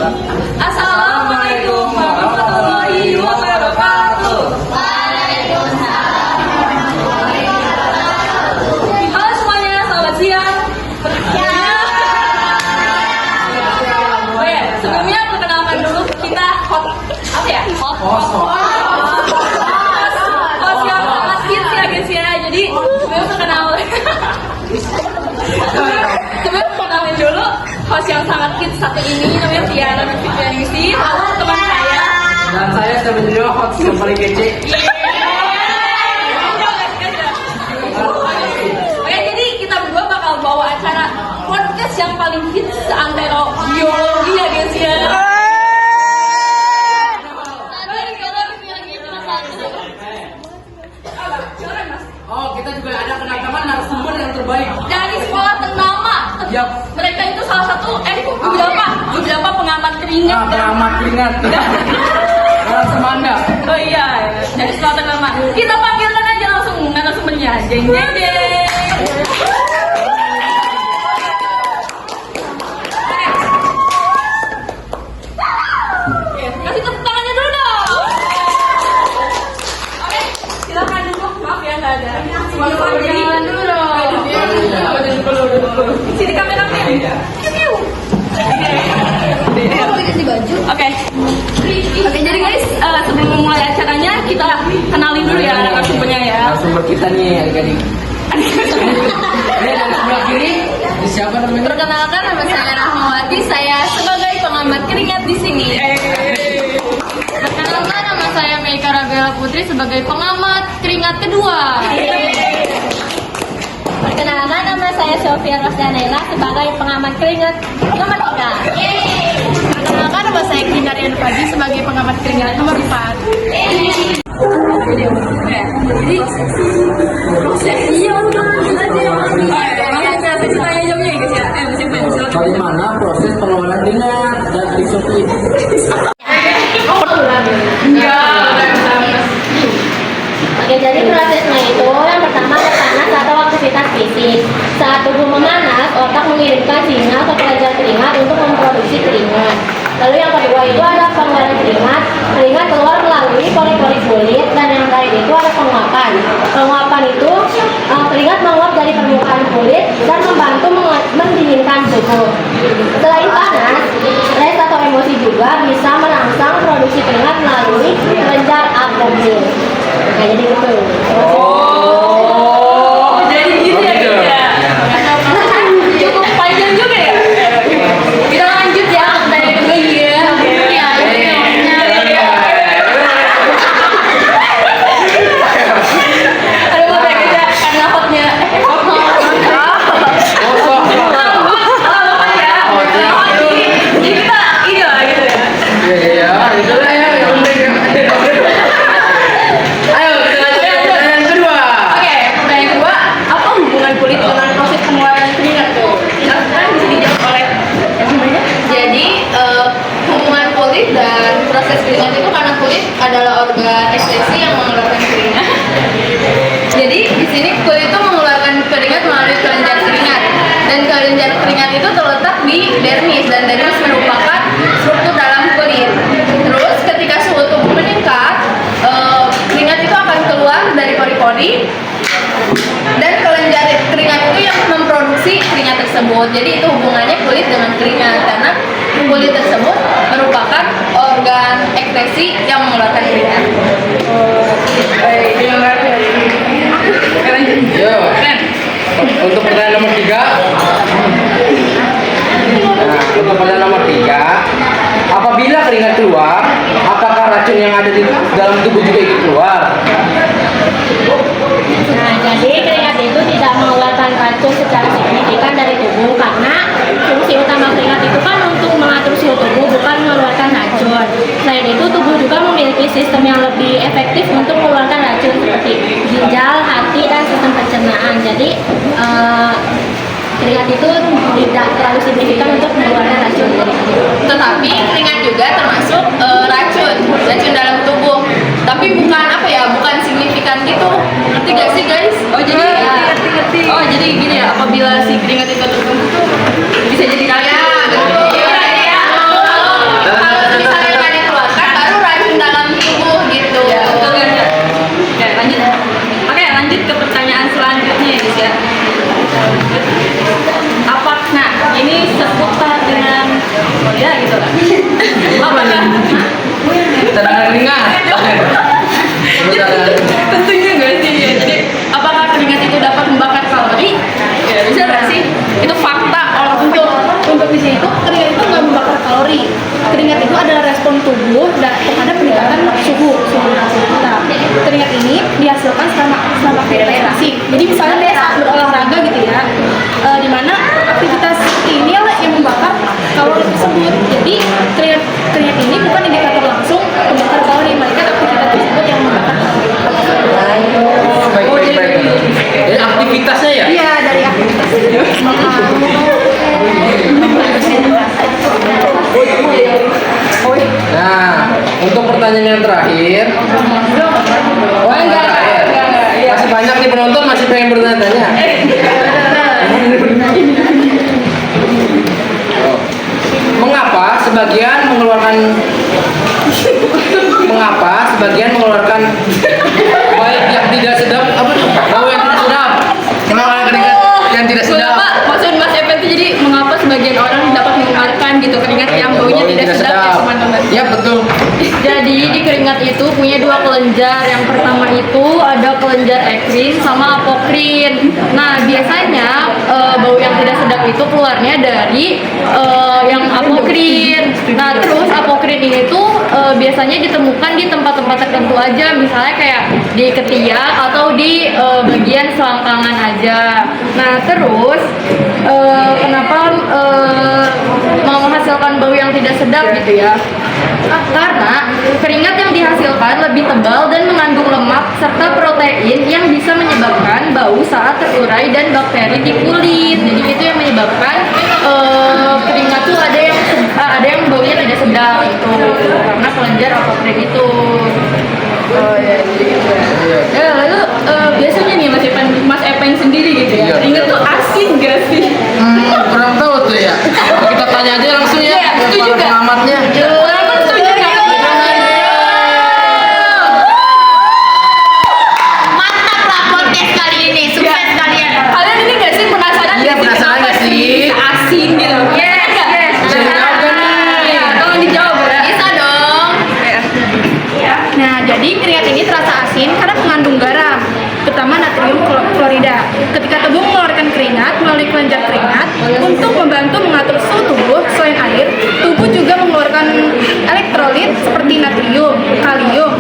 Assalamualaikum warahmatullahi wabarakatuh. Halo semuanya, selamat siang. Oh ya, sebelumnya perkenalkan dulu kita host yang sangat hits ya guys ya. Jadi sebelum kenalin dulu host yang sangat hits satu ini namanya Tiara Fitrianingsih. Lalu teman saya Dan saya sebenarnya host yang paling kece. Oke, jadi kita berdua bakal bawa acara podcast yang paling hits seantero biologi ya guys ya. Oh, kita juga ada kedatangan narasumber yang terbaik. Dari sekolah ternama. Yap. Mereka itu salah satu beberapa pengamat keringat. Nah, pengamat keringat. Semanda. Oh iya, dari sekolah ternama. Kita panggilkan aja langsung narasumbernya. Jeng jeng jeng. Kasih tepuk tangannya dulu dong. Oke, silakan dulu. Maaf ya nggak ada. Jalan dulu dong. Sini kameramen. Oke, jadi guys, sebelum memulai acaranya kita kenalin dulu ya narasumbernya ya. Narasumber kita nih adik-adik. Ini dari sebelah kiri, ini siapa namanya? Perkenalkan, nama saya Rahmawati. Saya sebagai pengamat keringat di sini. Perkenalkan, nama saya Meika Rabela Putri sebagai pengamat keringat kedua. Perkenalkan, nama saya Sofia Rosdanela sebagai pengamat keringat nomor 3. Perkenalkan, nama saya Kinarian Fadji sebagai pengamat keringat nomor 4. Jadi, Bagaimana proses pengelolaan keringat dan disuplin? Oke, jadi prosesnya itu yang pertama ada panas atau aktivitas fisik. Saat tubuh memanas, otak mengirimkan sinyal ke kelenjar keringat untuk memproduksi keringat. Lalu yang kedua itu ada pengeluaran keringat. Keringat keluar melalui pori-pori kulit, dan yang terakhir itu ada penguapan. Penguapan itu keringat menguap dari permukaan kulit dan membantu mendinginkan tubuh. Selain panas, stres atau emosi juga bisa merangsang produksi keringat melalui kelenjar abdomen. Nah, jadi gitu. oh, jadi gitu ya guys ya. Cukup panjang juga ya. Kita lanjut ya. Tanya dulu ya. Aduh, mau tanya aja karena hotnya. Jadi kita ini lah gitu ya. Iya, itulah ya yang penting. Ayo, kita lanjut ke pertanyaan kedua. Oke, pertanyaan kedua, apa hubungan kulit dengan proses pengeluaran keringat tuh? Silahkan bisa dijawab oleh yang namanya. Jadi hubungan kulit dan proses keringat itu karena kulit adalah organ ekspresi yang mengeluarkan keringat. Jadi di sini kulit itu mengeluarkan keringat melalui kelenjar keringat, dan kelenjar keringat itu terletak di dermis, dan dermis merupakan struktur dalam kulit. Terus ketika suhu tubuh meningkat, keringat itu akan keluar dari pori-pori, dan kelenjar keringat itu yang memproduksi keringat tersebut. Jadi itu hubungannya kulit dengan keringat, karena kulit tersebut merupakan organ ekspresi yang mengeluarkan keringat. Yo. Untuk pertanyaan nomor 3. Nah, untuk pertanyaan nomor 3, apabila keringat keluar, apakah racun yang ada di dalam tubuh juga ikut keluar? Nah, jadi keringat itu tidak mengeluarkan racun secara signifikan dari tubuh, karena fungsi utama keringat itu kan untuk mengatur suhu tubuh, bukan mengeluarkan racun. Selain itu, tubuh juga memiliki sistem yang lebih efektif untuk mengeluarkan racun seperti ginjal, hati, dan sistem pencernaan. Jadi keringat itu tidak terlalu signifikan untuk mengeluarkan racun dari tubuh. Tetapi keringat juga termasuk racun dalam tubuh. Tapi bukan bukan signifikan gitu. Ngerti gak sih guys? Oh jadi ngerti. Oh jadi gini ya, apabila si keringat itu tertentu Ya gitu lah. Apa nih? Cadangan keringat. Tentunya enggak sih ya. Jadi apakah keringat itu dapat membakar kalori? Ya bisa nggak sih? Itu fakta. Untuk di situ keringat itu nggak membakar kalori. Keringat itu adalah respon tubuh terhadap peningkatan suhu kita. Keringat ini dihasilkan selama aktivitas fisik. Jadi misalnya dia saat berolahraga gitu ya, di mana aktivitas ini lah yang membakar kalori tersebut. Jadi keringat ini bukan indikator langsung membakar kalori, melainkan aktivitas tersebut yang membakar kalori. Baik. Jadi aktivitasnya ya? Iya, dari aktivitas. Nah, untuk pertanyaan yang terakhir. Oh, yang terakhir. Masih banyak nih penonton masih pengen bertanya-tanya. Oh. Mengapa sebagian mengeluarkan baik yang tidak sedap apa tuh? Bau yang tidak sedap. Kenapa keringat yang tidak sedap? Pak, maksud Mas Evan itu jadi mengapa sebagian orang dapat mengeluarkan gitu keringat yang baunya tidak sedap ya teman-teman? Ya betul. Jadi di keringat itu punya dua kelenjar. Yang pertama itu ada kelenjar ekrin sama apokrin. Nah biasanya bau yang tidak sedap itu keluarnya dari yang apokrin. Nah terus apokrin ini tuh biasanya ditemukan di tempat-tempat tertentu aja, misalnya kayak di ketiak atau di bagian selangkangan aja. Nah terus kenapa mau menghasilkan bau yang tidak sedap gitu ya? Karena keringat yang dihasilkan lebih tebal dan mengandung lemak serta protein yang bisa menyebabkan bau saat terurai dan bakteri di kulit. Jadi itu yang menyebabkan keringat tuh ada yang baunya tidak sedap itu karena kelenjar apokrin itu. Oh ya, Ya lalu biasanya nih Mas Evan sendiri gitu ya. Iya. Keringat tuh asin gak sih? kurang tahu tuh ya. Kita tanya aja langsung ya Iya, ke setuju para nggak? pengamatnya. Kenapa setuju nggak? Mantap lah podcast kali ini, sukses kalian. Kalian ini gak sih penasaran? Iya, nggak sih penasaran kenapa nggak sih? bisa asin gitu? Yes, yes. Bisa dijawab kan nih? Ya, tolong dijawab ya. Bisa dong. Nah, jadi keringat ini terasa asin karena mengandung garam, terutama natrium klorida. Ketika tubuh mengeluarkan keringat melalui kelenjar keringat untuk membantu mengatur suhu tubuh, selain air, tubuh juga mengeluarkan elektrolit seperti natrium, kalium,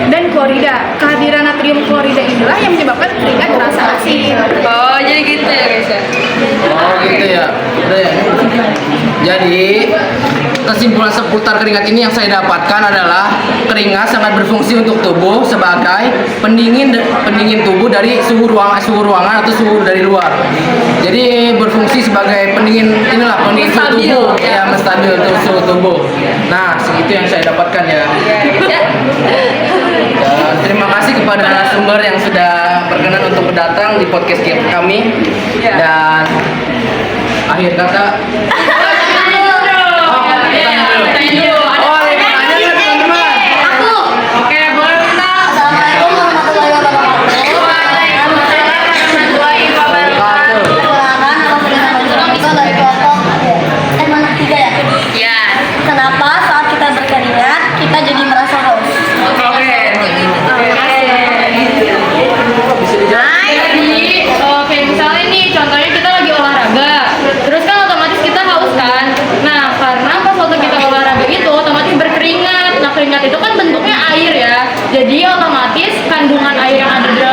dan klorida. Kehadiran natrium klorida inilah yang menyebabkan keringat terasa asin. Oh, jadi gitu ya guys ya. Oh gitu ya. Udah ya. Jadi kesimpulan seputar keringat ini yang saya dapatkan adalah keringat sangat berfungsi untuk tubuh sebagai pendingin tubuh dari suhu ruangan atau suhu dari luar. Jadi berfungsi sebagai pendingin suhu Stabil, tubuh ya. ya, menstabil untuk suhu tubuh. Nah, segitu yang saya dapatkan ya. Dan terima kasih kepada narasumber yang sudah berkenan untuk datang di podcast kami. Dan akhir kata Tanya dulu. Oh, ada yang mau nanya nggak, teman-teman? Aku. Oke, boleh minta. Assalamualaikum warahmatullahi wabarakatuh. Wabarakatuh. Perkenalkan, nama saya Nurul dari kelompok mana 3 ya? Ya. Kenapa saat kita berkeringat kita jadi merasa haus? Oke. Bisa dijawab? Jadi kayak misalnya nih contohnya kita lagi olahraga, terus kan otomatis kita haus kan. Nah karena pas waktu kita olahraga itu otomatis berkeringat. Nah keringat itu kan bentuknya air ya, jadi otomatis kandungan air yang ada di dalam